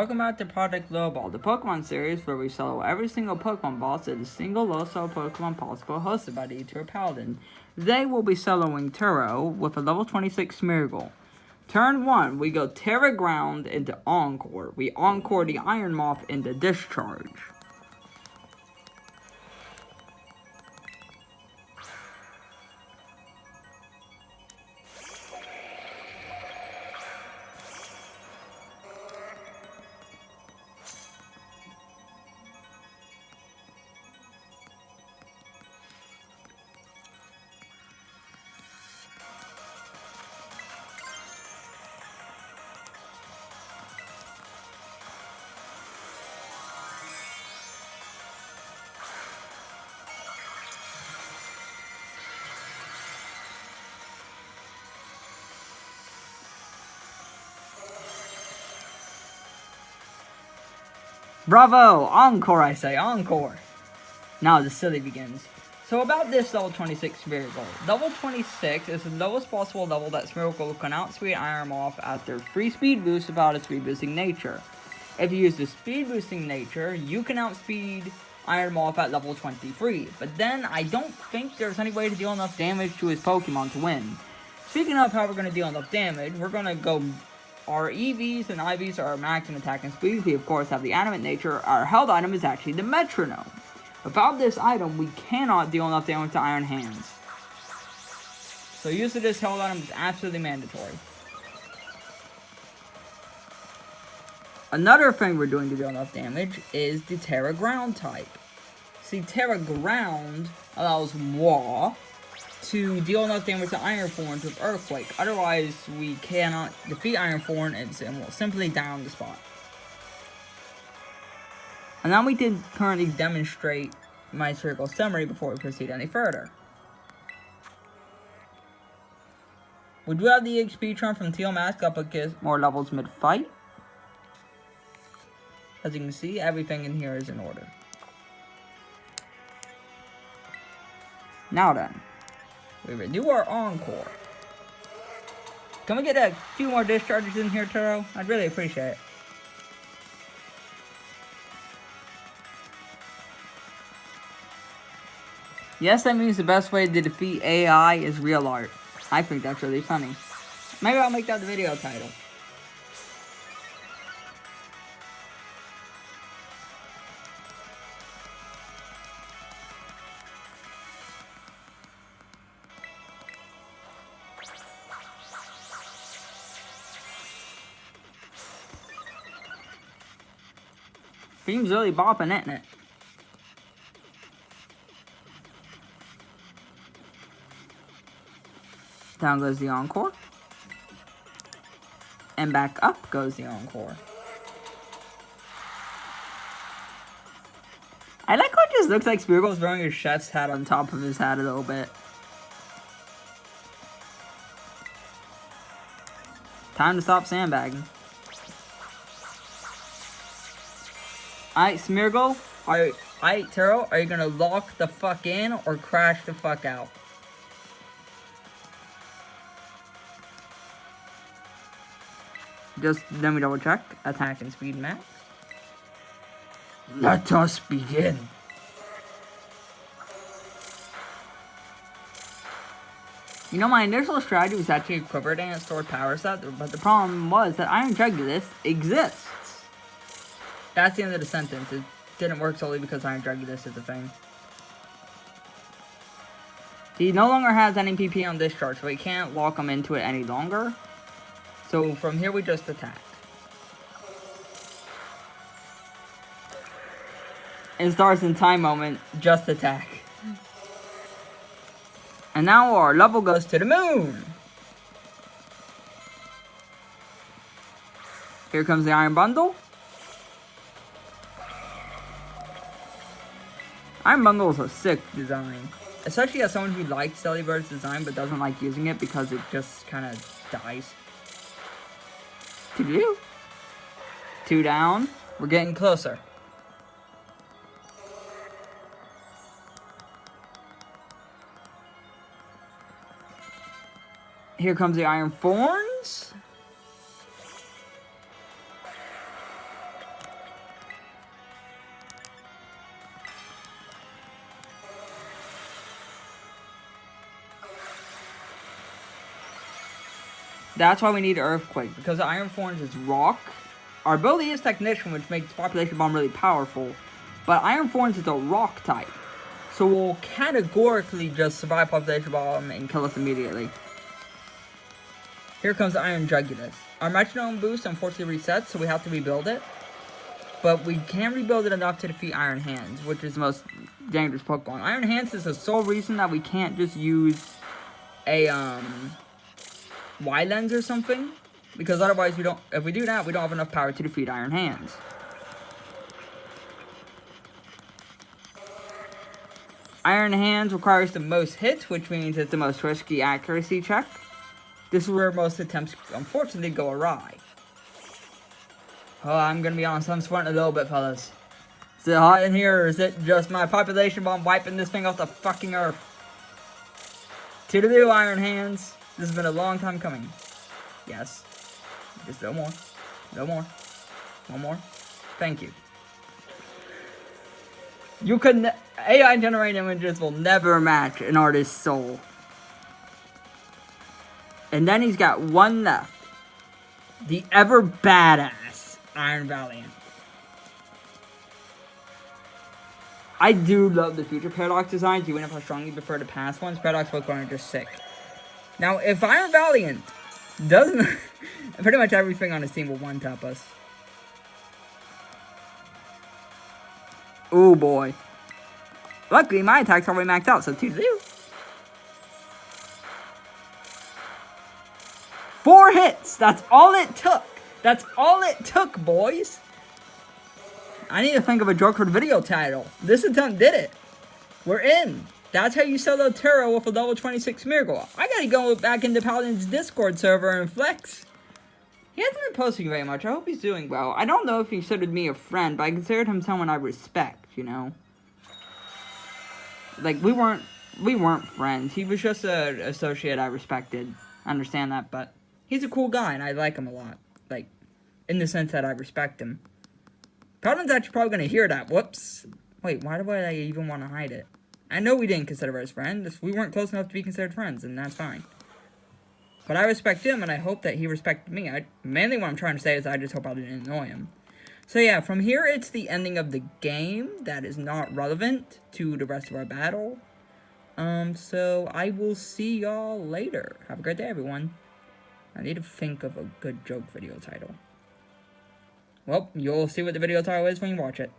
Welcome back to Project Lowball, the Pokemon series where we solo every single Pokemon boss at the single low solo Pokemon possible, hosted by the Turo paladin. Today we'll be soloing Turo with a level 26 Smeargle. Turn 1, we go Tera Ground into Encore. We Encore the Iron Moth into Discharge. Bravo! Encore, I say, encore! Now the silly begins. So about this level 26 Smeargle. Level 26 is the lowest possible level that Smeargle can outspeed Iron Moth at their free speed boost without its speed boosting nature. If you use the speed boosting nature, you can outspeed Iron Moth at level 23. But then, I don't think there's any way to deal enough damage to his Pokemon to win. Speaking of how we're going to deal enough damage, we're going to go... Our EVs and IVs are max in attack and speed. We of course have the Adamant nature. Our held item is actually the metronome. Without this item, we cannot deal enough damage to Iron Hands. So use of this held item is absolutely mandatory. Another thing we're doing to deal enough damage is the Tera Ground type. See, Tera Ground allows Wah to deal enough damage to Iron Thorns with Earthquake. Otherwise, we cannot defeat Iron Thorn and will simply down the spot. And now we did currently demonstrate my Smeargle summary before we proceed any further. We do have the XP charm from Teal Mask up against more levels mid-fight. As you can see, everything in here is in order. Now then, we renew our Encore. Can we get a few more discharges in here, Turo? I'd really appreciate it. Yes, that means the best way to defeat AI is real art. I think that's really funny. Maybe I'll make that the video title. Seems really bopping, isn't it? Down goes the Encore. And back up goes the Encore. I like how it just looks like Smeargle's wearing a chef's hat on top of his hat a little bit. Time to stop sandbagging. Alright, Smeargle, alright, Turo, are you gonna lock the fuck in or crash the fuck out? Just let me double check. Attack and speed max. Let us begin. You know, my initial strategy was actually a Quiver Dance stored power set, but the problem was that Iron Jugulis exists. That's the end of the sentence. It didn't work solely because Iron Jugulis is a thing. He no longer has any PP on Discharge, so we can't lock him into it any longer. So from here we just attack. And starts in time moment, just attack. And now our level goes to the moon! Here comes the Iron Bundle. Iron Bundle is a sick design. Especially as someone who likes Celebird's design but doesn't like using it because it just kind of dies. Two down. We're getting closer. Here comes the Iron Thorns. That's why we need Earthquake, because Iron Thorns is rock. Our ability is Technician, which makes Population Bomb really powerful. But Iron Thorns is a rock type. So we'll categorically just survive Population Bomb and kill us immediately. Here comes the Iron Jugular. Our metronome boost unfortunately resets, so we have to rebuild it. But we can rebuild it enough to defeat Iron Hands, which is the most dangerous Pokemon. Iron Hands is the sole reason that we can't just use a Y-Lens or something. Because otherwise we don't, if we do that, we don't have enough power to defeat Iron Hands. Iron Hands requires the most hits, which means it's the most risky accuracy check. This is where most attempts, unfortunately, go awry. Oh, I'm gonna be honest, I'm sweating a little bit, fellas. Is it hot in here, or is it just my population bomb wiping this thing off the fucking earth? Toodaloo, Iron Hands. This has been a long time coming. Yes. Just no more. No more. One more. Thank you. You could AI generated images will never match an artist's soul. And then he's got one left. The ever badass Iron Valiant. I do love the future Paradox designs, even if I strongly prefer the past ones. Paradox Pokemon are just sick. Now, if Iron Valiant doesn't... pretty much everything on his team will one-tap us. Oh boy. Luckily, my attack's already maxed out, so 2-2. 4 hits! That's all it took! That's all it took, boys! I need to think of a joke for the video title. This attempt did it. We're in. That's how you solo Turo with a level 26 Smeargle. I gotta go back into Paladin's Discord server and flex. He hasn't been posting very much. I hope he's doing well. I don't know if he considered me a friend, but I considered him someone I respect, you know? Like, we weren't friends. He was just an associate I respected. I understand that, but he's a cool guy, and I like him a lot. Like, in the sense that I respect him. Paladin's actually probably going to hear that. Whoops. Wait, why do I even want to hide it? I know we didn't consider us friends. We weren't close enough to be considered friends, and that's fine. But I respect him, and I hope that he respected me. Mainly what I'm trying to say is I just hope I didn't annoy him. So yeah, from here, it's the ending of the game that is not relevant to the rest of our battle. So I will see y'all later. Have a great day, everyone. I need to think of a good joke video title. Well, you'll see what the video title is when you watch it.